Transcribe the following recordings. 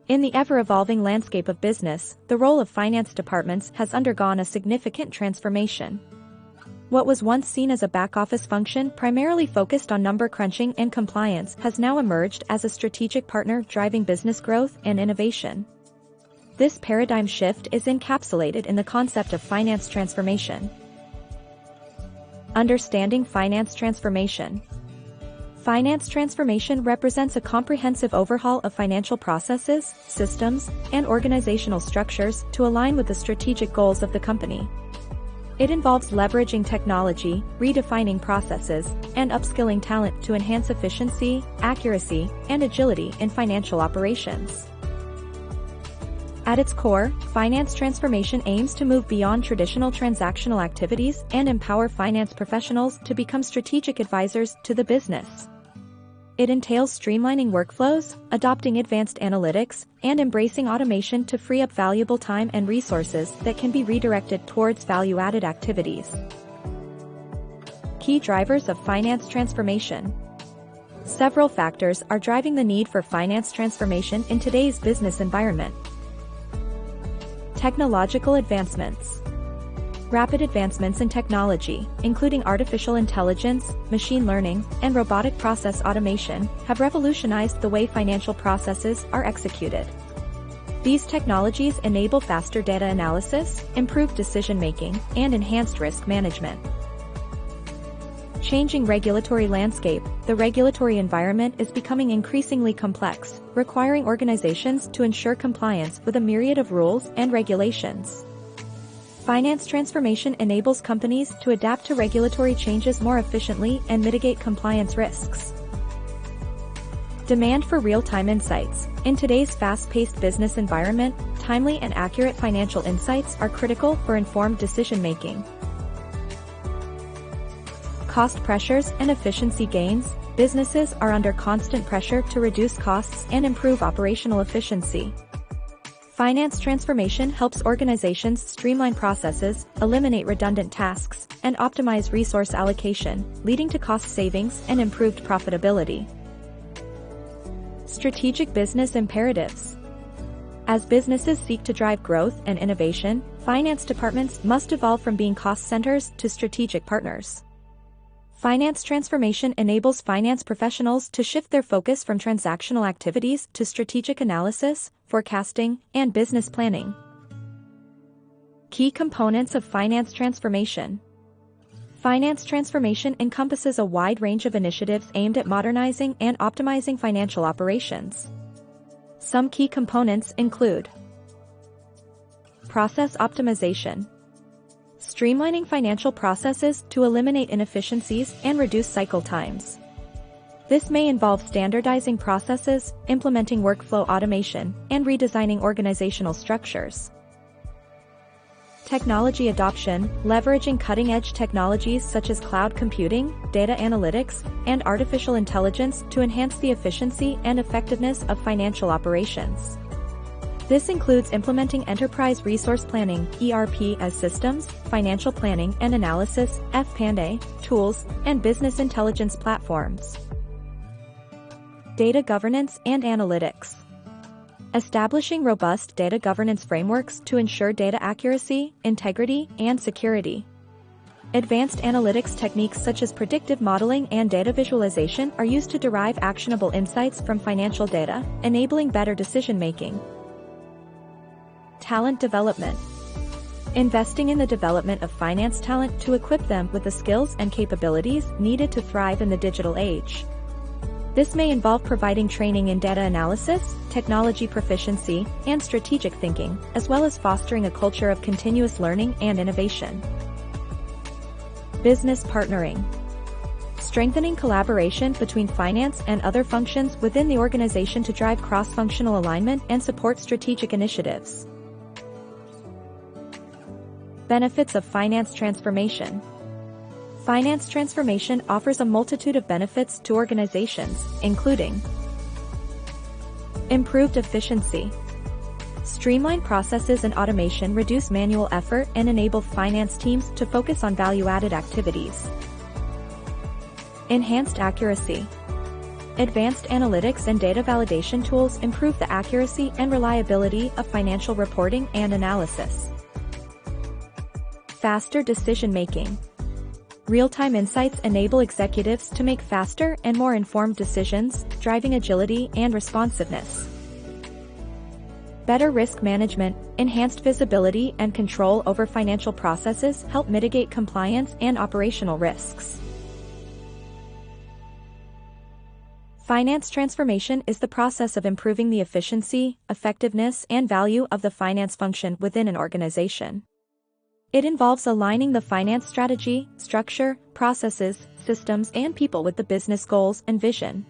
In the ever-evolving landscape of business, the role of finance departments has undergone a significant transformation. What was once seen as a back-office function primarily focused on number crunching and compliance has now emerged as a strategic partner driving business growth and innovation. This paradigm shift is encapsulated in the concept of finance transformation. Understanding finance transformation. Finance transformation represents a comprehensive overhaul of financial processes, systems, and organizational structures to align with the strategic goals of the company. It involves leveraging technology, redefining processes, and upskilling talent to enhance efficiency, accuracy, and agility in financial operations. At its core, finance transformation aims to move beyond traditional transactional activities and empower finance professionals to become strategic advisors to the business. It entails streamlining workflows, adopting advanced analytics, and embracing automation to free up valuable time and resources that can be redirected towards value-added activities. Key drivers of finance transformation. Several factors are driving the need for finance transformation in today's business environment. Technological advancements. Rapid advancements in technology, including artificial intelligence, machine learning, and robotic process automation, have revolutionized the way financial processes are executed. These technologies enable faster data analysis, improved decision-making, and enhanced risk management. Changing regulatory landscape. The regulatory environment is becoming increasingly complex, requiring organizations to ensure compliance with a myriad of rules and regulations. Finance transformation enables companies to adapt to regulatory changes more efficiently and mitigate compliance risks. Demand for real-time insights. In today's fast-paced business environment, timely and accurate financial insights are critical for informed decision-making. Cost pressures and efficiency gains. Businesses are under constant pressure to reduce costs and improve operational efficiency. Finance transformation helps organizations streamline processes, eliminate redundant tasks, and optimize resource allocation, leading to cost savings and improved profitability. Strategic business imperatives. As businesses seek to drive growth and innovation, finance departments must evolve from being cost centers to strategic partners. Finance transformation enables finance professionals to shift their focus from transactional activities to strategic analysis, forecasting, and business planning. Key components of finance transformation. Finance transformation encompasses a wide range of initiatives aimed at modernizing and optimizing financial operations. Some key components include process optimization. Streamlining financial processes to eliminate inefficiencies and reduce cycle times. This may involve standardizing processes, implementing workflow automation, and redesigning organizational structures. Technology adoption, leveraging cutting-edge technologies such as cloud computing, data analytics, and artificial intelligence to enhance the efficiency and effectiveness of financial operations. This includes implementing enterprise resource planning (ERP) as systems, financial planning and analysis (FP&A) tools, and business intelligence platforms. Data governance and analytics. Establishing robust data governance frameworks to ensure data accuracy, integrity, and security. Advanced analytics techniques such as predictive modeling and data visualization are used to derive actionable insights from financial data, enabling better decision-making. Talent development. Investing in the development of finance talent to equip them with the skills and capabilities needed to thrive in the digital age. This may involve providing training in data analysis, technology proficiency, and strategic thinking, as well as fostering a culture of continuous learning and innovation. Business partnering. Strengthening collaboration between finance and other functions within the organization to drive cross-functional alignment and support strategic initiatives. Benefits of finance transformation. Finance transformation offers a multitude of benefits to organizations, including improved efficiency. Streamlined processes and automation reduce manual effort and enable finance teams to focus on value-added activities. Enhanced accuracy. Advanced analytics and data validation tools improve the accuracy and reliability of financial reporting and analysis. Faster decision-making. Real-time insights enable executives to make faster and more informed decisions, driving agility and responsiveness. Better risk management, enhanced visibility and control over financial processes help mitigate compliance and operational risks. Finance transformation is the process of improving the efficiency, effectiveness, and value of the finance function within an organization. It involves aligning the finance strategy, structure, processes, systems, and people with the business goals and vision.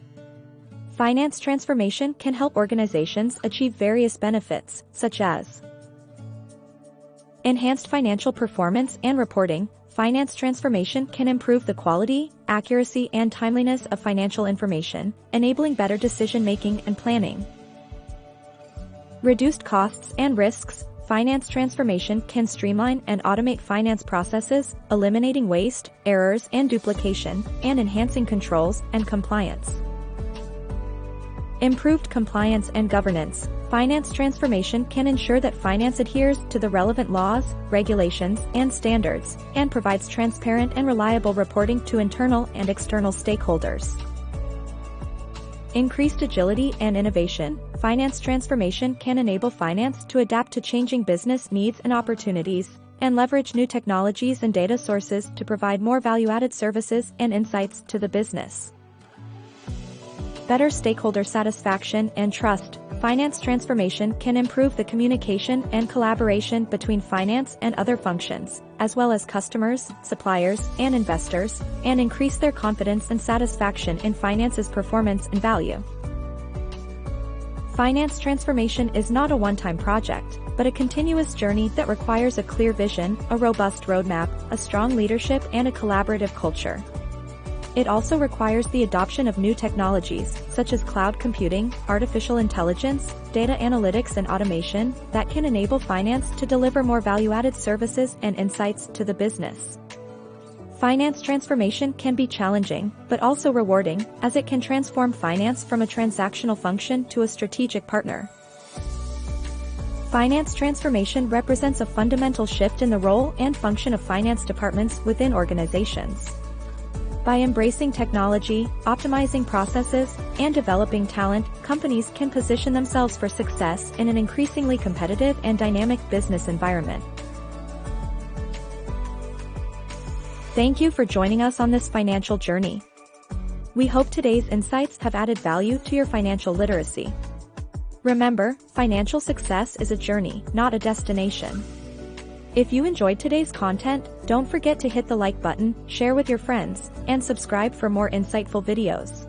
Finance transformation can help organizations achieve various benefits, such as enhanced financial performance and reporting. Finance transformation can improve the quality, accuracy, and timeliness of financial information, enabling better decision-making and planning. Reduced costs and risks. Finance transformation can streamline and automate finance processes, eliminating waste, errors, and duplication, and enhancing controls and compliance. Improved compliance and governance. Finance transformation can ensure that finance adheres to the relevant laws, regulations, and standards, and provides transparent and reliable reporting to internal and external stakeholders. Increased agility and innovation. Finance transformation can enable finance to adapt to changing business needs and opportunities, and leverage new technologies and data sources to provide more value-added services and insights to the business. Better stakeholder satisfaction and trust. Finance transformation can improve the communication and collaboration between finance and other functions, as well as customers, suppliers, and investors, and increase their confidence and satisfaction in finance's performance and value. Finance transformation is not a one-time project, but a continuous journey that requires a clear vision, a robust roadmap, a strong leadership, and a collaborative culture. It also requires the adoption of new technologies, such as cloud computing, artificial intelligence, data analytics, and automation, that can enable finance to deliver more value-added services and insights to the business. Finance transformation can be challenging, but also rewarding, as it can transform finance from a transactional function to a strategic partner. Finance transformation represents a fundamental shift in the role and function of finance departments within organizations. By embracing technology, optimizing processes, and developing talent, companies can position themselves for success in an increasingly competitive and dynamic business environment. Thank you for joining us on this financial journey. We hope today's insights have added value to your financial literacy. Remember, financial success is a journey, not a destination. If you enjoyed today's content, don't forget to hit the like button, share with your friends, and subscribe for more insightful videos.